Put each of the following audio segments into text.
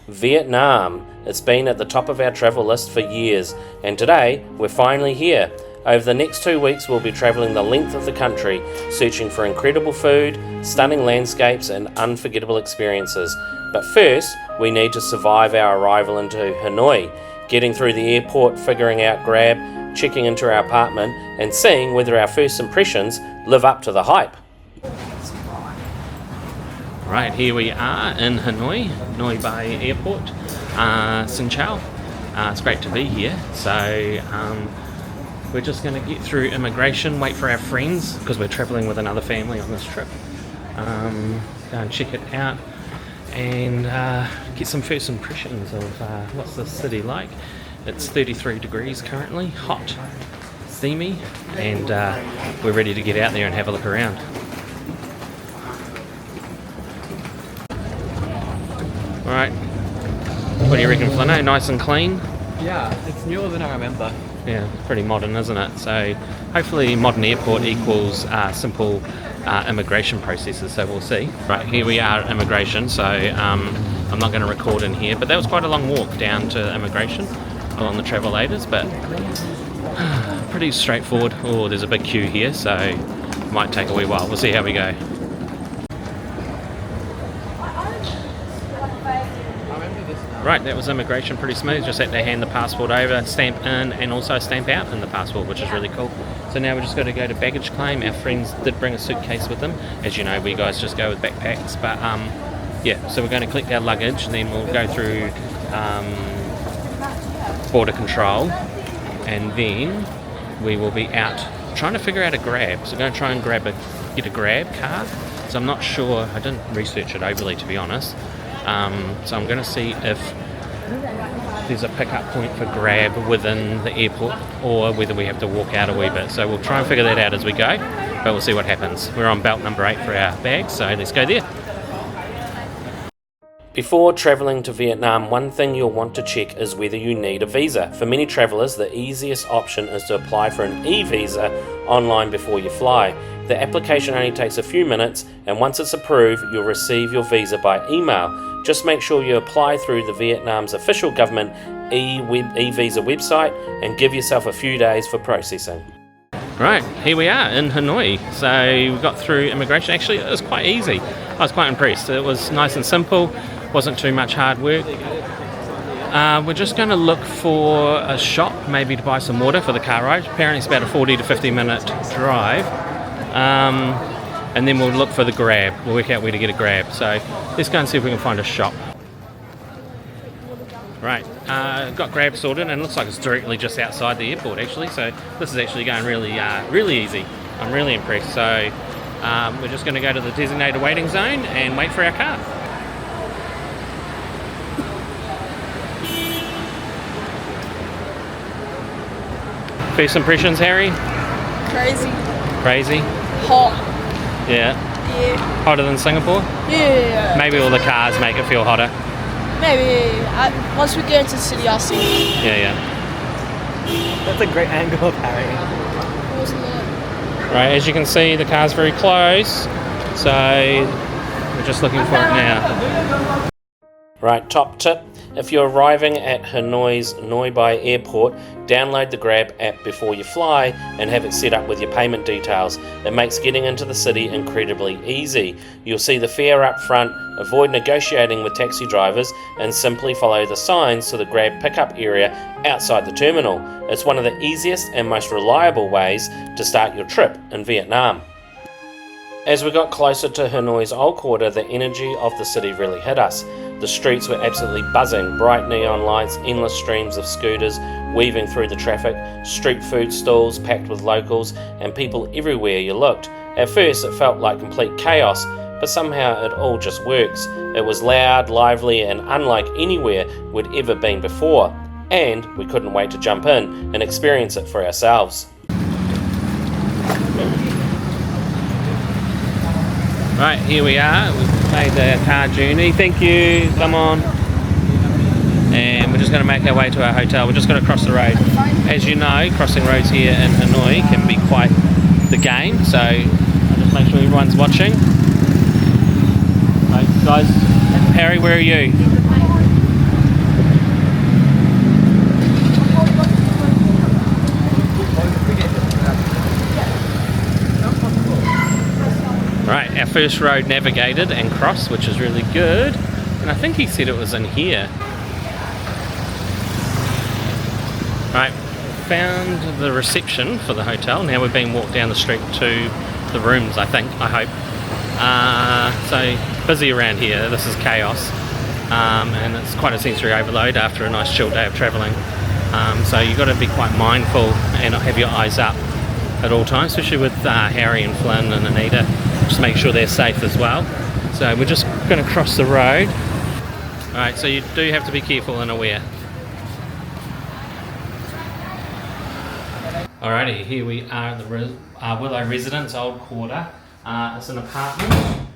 Vietnam. It's been at the top of our travel list for years, and today we're finally here. Over the next 2 weeks we'll be travelling the length of the country, searching for incredible food, stunning landscapes and unforgettable experiences. But first, we need to survive our arrival into Hanoi, getting through the airport, figuring out Grab, checking into our apartment and seeing whether our first impressions live up to the hype. Right, here we are in Hanoi, Noi Bai Airport, Xin Chào. It's great to be here. So we're just going to get through immigration, wait for our friends, because we're travelling with another family on this trip. Go and check it out and get some first impressions of what's the city like. It's 33 degrees currently, hot, steamy, and we're ready to get out there and have a look around. Alright, what do you reckon, Flino? Nice and clean? Yeah, it's newer than I remember. Yeah, pretty modern, isn't it? So hopefully modern airport equals simple immigration processes, so we'll see. Right, here we are at immigration, so I'm not going to record in here, but that was quite a long walk down to immigration along the travel aiders, but pretty straightforward. Oh, there's a big queue here, so it might take a wee while. We'll see how we go. Right, that was immigration, pretty smooth. Just had to hand the passport over, stamp in and also stamp out in the passport, which is really cool. So now we're just going to go to baggage claim. Our friends did bring a suitcase with them. As you know, we guys just go with backpacks, but yeah, so we're going to collect our luggage and then we'll go through border control, and then we will be out trying to figure out a Grab. So we're going to try and get a Grab car. So I'm not sure, I didn't research it overly, to be honest. So I'm going to see if there's a pickup point for Grab within the airport or whether we have to walk out a wee bit. So we'll try and figure that out as we go, but we'll see what happens. We're on belt number 8 for our bags, so let's go there. Before travelling to Vietnam, one thing you'll want to check is whether you need a visa. For many travellers, the easiest option is to apply for an e-visa online before you fly. The application only takes a few minutes, and once it's approved, you'll receive your visa by email. Just make sure you apply through the Vietnam's official government e-visa website and give yourself a few days for processing. Right, here we are in Hanoi. So we got through immigration. Actually, it was quite easy. I was quite impressed. It was nice and simple, wasn't too much hard work. We're just going to look for a shop, maybe to buy some water for the car ride. Apparently it's about a 40 to 50 minute drive. And then we'll look for the Grab. We'll work out where to get a Grab. So let's go and see if we can find a shop. Right, got Grab sorted, and it looks like it's directly just outside the airport actually. So this is actually going really easy. I'm really impressed. So we're just going to go to the designated waiting zone and wait for our car. First impressions, Harry? Crazy? Hot. Yeah. Hotter than Singapore? Yeah. Maybe all the cars make it feel hotter. Maybe. Once we get into the city, I'll see. Yeah. That's a great angle of Harry. Wasn't it? Right, as you can see, the car's very close, so we're just looking for it now. Right, top tip. If you're arriving at Hanoi's Noi Bai Airport, download the Grab app before you fly and have it set up with your payment details. It makes getting into the city incredibly easy. You'll see the fare up front, avoid negotiating with taxi drivers, and simply follow the signs to the Grab pickup area outside the terminal. It's one of the easiest and most reliable ways to start your trip in Vietnam. As we got closer to Hanoi's Old Quarter, the energy of the city really hit us. The streets were absolutely buzzing, bright neon lights, endless streams of scooters weaving through the traffic, street food stalls packed with locals, and people everywhere you looked. At first it felt like complete chaos, but somehow it all just works. It was loud, lively, and unlike anywhere we'd ever been before, and we couldn't wait to jump in and experience it for ourselves. Right, here we are. We've made the car journey. Thank you. Come on. And we're just going to make our way to our hotel. We're just going to cross the road. As you know, crossing roads here in Hanoi can be quite the game. So I'll just make sure everyone's watching. Right, guys. Harry, where are you? first road navigated and crossed, which is really good. And I think he said it was in here. Right, found the reception for the hotel. Now we're being walked down the street to the rooms, I hope. So busy around here. This is chaos. And it's quite a sensory overload after a nice chill day of travelling. So you've got to be quite mindful and have your eyes up at all times, especially with Harry and Flynn and Anita. Just make sure they're safe as well. So we're just going to cross the road. Alright, so you do have to be careful and aware. Alrighty, here we are at the Willow Residence Old Quarter. It's an apartment.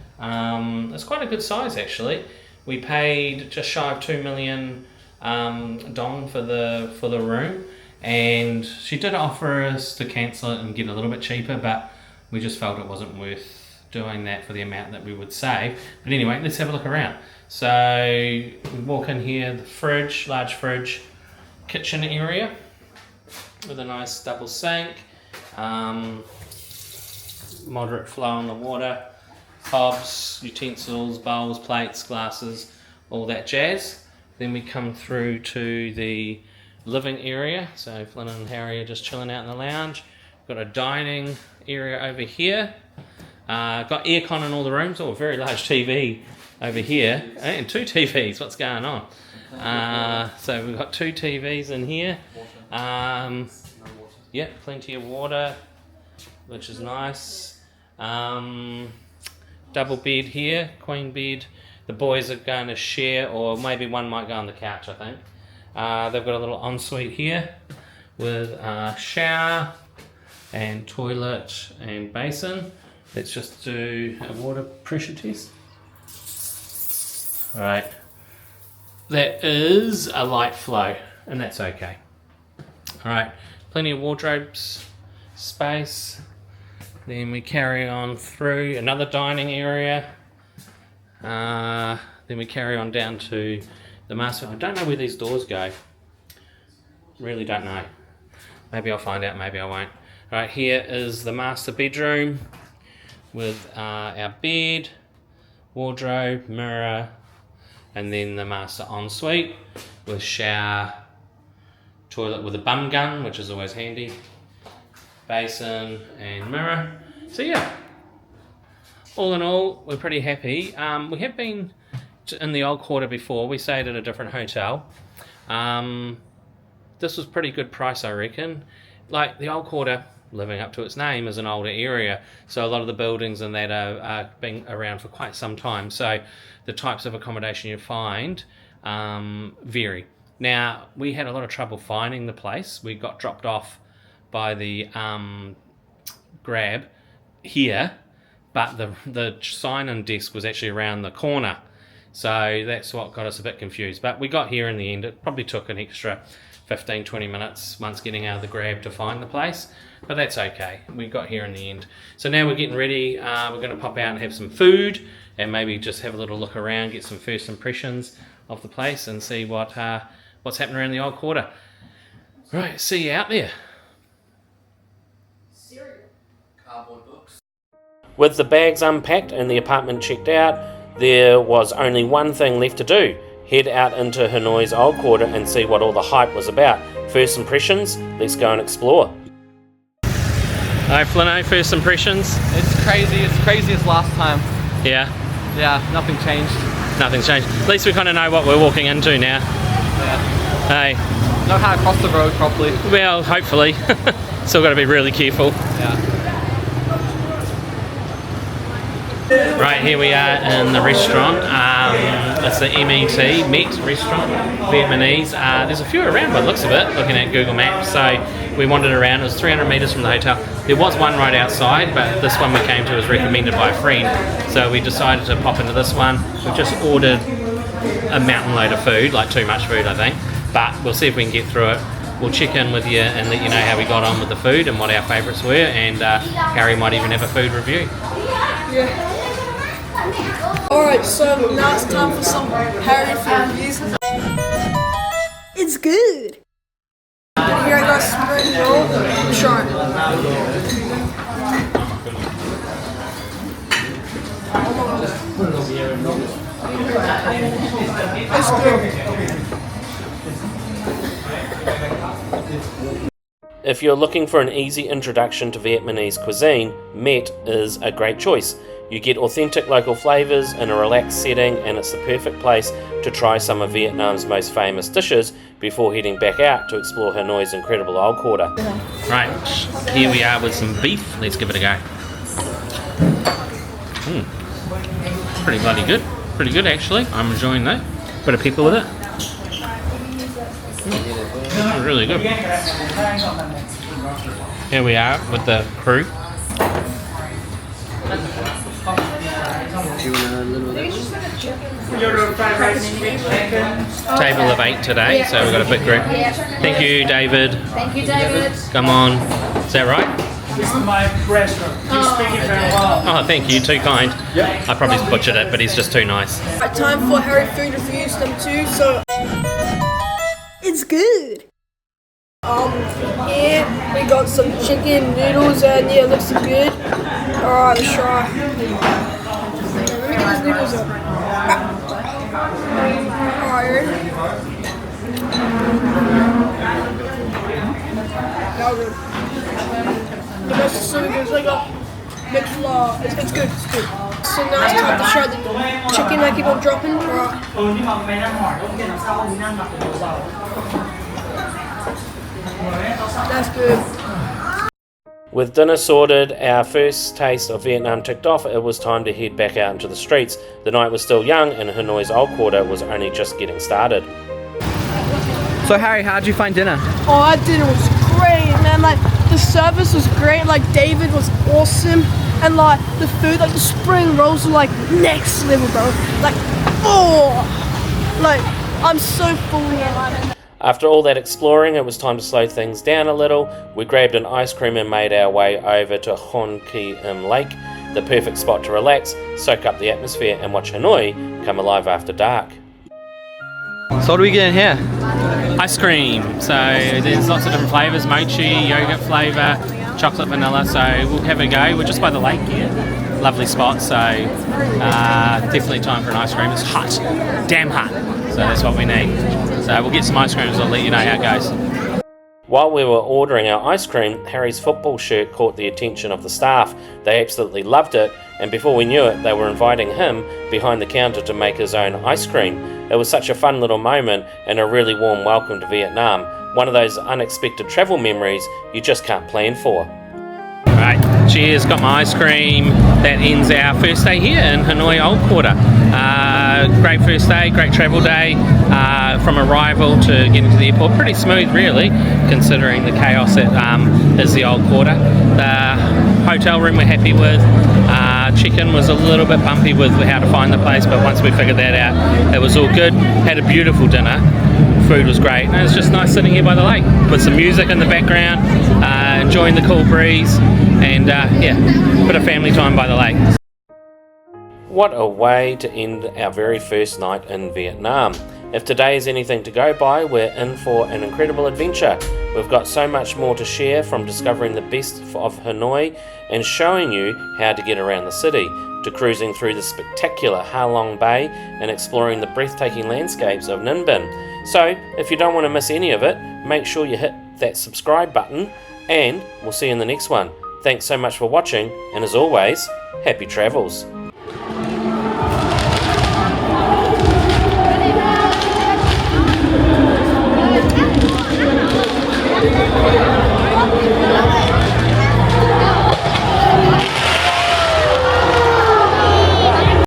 It's quite a good size actually. We paid just shy of 2 million dong for the room, and she did offer us to cancel it and get a little bit cheaper, but we just felt it wasn't worth doing that for the amount that we would save. But anyway, let's have a look around. So we walk in here, the fridge, large fridge, kitchen area with a nice double sink, moderate flow on the water, hobs, utensils, bowls, plates, glasses, all that jazz. Then we come through to the living area. So Flynn and Harry are just chilling out in the lounge. Got a dining area over here. Got aircon in all the rooms. Oh, a very large TV over here. And 2 TVs, what's going on? So we've got 2 TVs in here. Yeah, plenty of water, which is nice. Double bed here, queen bed. The boys are going to share, or maybe one might go on the couch, I think. They've got a little ensuite here with a shower and toilet and basin. Let's just do a water pressure test. Alright, that is a light flow, and that's okay. Alright, plenty of wardrobes, space. Then we carry on through another dining area. Then we carry on down to the master. I don't know where these doors go. Really don't know. Maybe I'll find out, maybe I won't. Right, here is the master bedroom with our bed, wardrobe, mirror, and then the master ensuite with shower, toilet with a bum gun, which is always handy, basin and mirror. So yeah, all in all, we're pretty happy. We have been in the Old Quarter before. We stayed at a different hotel. This was pretty good price, I reckon. Like the Old Quarter, living up to its name, is an older area, so a lot of the buildings and that are been around for quite some time. So the types of accommodation you find vary. Now, we had a lot of trouble finding the place. We got dropped off by the Grab here, but the sign-in desk was actually around the corner. So that's what got us a bit confused. But we got here in the end. It probably took an extra 15-20 minutes once getting out of the Grab to find the place. But that's okay. We got here in the end. So now we're getting ready. We're going to pop out and have some food and maybe just have a little look around, get some first impressions of the place and see what's happening around the Old Quarter. Right, see you out there. Cardboard books. With the bags unpacked and the apartment checked out, there was only one thing left to do. Head out into Hanoi's Old Quarter and see what all the hype was about. First impressions, let's go and explore. Hi Flynn, first impressions? It's crazy as last time. Yeah? Yeah, nothing changed. Nothing's changed. At least we kind of know what we're walking into now. Yeah. Hey. Know how to cross the road properly. Well, hopefully. Still got to be really careful. Yeah. Right, here we are in the restaurant. It's the Met restaurant, Vietnamese. There's a few around by the looks of it, looking at Google Maps. So we wandered around. It was 300 metres from the hotel. There was one right outside, but this one we came to was recommended by a friend. So we decided to pop into this one. We've just ordered a mountain load of food, like too much food I think. But we'll see if we can get through it. We'll check in with you and let you know how we got on with the food and what our favourites were, and Harry might even have a food review. Yeah. Alright, so now it's time for some Harry food reviews. It's good. Here I got spring roll. Sure. It's good. If you're looking for an easy introduction to Vietnamese cuisine, Met is a great choice. You get authentic local flavours in a relaxed setting, and it's the perfect place to try some of Vietnam's most famous dishes before heading back out to explore Hanoi's incredible Old Quarter. Right, here we are with some beef. Let's give it a go. It's pretty bloody good. Pretty good actually. I'm enjoying that. Bit of pepper with it. Really good. Here we are with the crew. Table of 8 today, so we've got a big group. Thank you, David. Thank you, David. Come on. Is that right? This is my restaurant. He's speaking very well. Oh, thank you. Too kind. Yep. I probably butchered it, but he's just too nice. Right, time for Harry food reviews number 2. So it's good. Here we got some chicken noodles, and yeah, it looks good. Alright, let's try. Let me get these noodles up. Alright, ready? That was good. The rest is so good. It's like a mixed flour. It's good. It's good. So now it's time to try the chicken I keep on dropping. Alright. That's good. With dinner sorted, our first taste of Vietnam ticked off, it was time to head back out into the streets. The night was still young and Hanoi's Old Quarter was only just getting started. So Harry, how'd you find dinner? Oh, that dinner was great, man. Like, the service was great. Like, David was awesome. And, like, the food, like, the spring rolls were, like, next level, bro. Like, oh! Like, I'm so full now. After all that exploring, it was time to slow things down a little. We grabbed an ice cream and made our way over to Hon Kim Lake, the perfect spot to relax, soak up the atmosphere and watch Hanoi come alive after dark. So what do we get in here? Ice cream. So there's lots of different flavours, mochi, yogurt flavour, chocolate vanilla, so we'll have a go. We're just by the lake here. Lovely spot, so definitely time for an ice cream. It's hot, damn hot, so that's what we need. So we'll get some ice creams, I'll let you know how it goes. While we were ordering our ice cream, Harry's football shirt caught the attention of the staff. They absolutely loved it, and before we knew it, they were inviting him behind the counter to make his own ice cream. It was such a fun little moment and a really warm welcome to Vietnam. One of those unexpected travel memories you just can't plan for. Right, cheers, got my ice cream. That ends our first day here in Hanoi Old Quarter. Great first day, great travel day. From arrival to getting to the airport, pretty smooth really, considering the chaos that is the Old Quarter. The hotel room we're happy with. Check-in was a little bit bumpy with how to find the place, but once we figured that out, it was all good. Had a beautiful dinner. Food was great, and it was just nice sitting here by the lake with some music in the background, enjoying the cool breeze, and yeah, bit of family time by the lake. What a way to end our very first night in Vietnam. If today is anything to go by, we're in for an incredible adventure. We've got so much more to share, from discovering the best of Hanoi and showing you how to get around the city, to cruising through the spectacular Ha Long Bay and exploring the breathtaking landscapes of Ninh Binh. So, if you don't want to miss any of it, make sure you hit that subscribe button, and we'll see you in the next one. Thanks so much for watching, and as always, happy travels.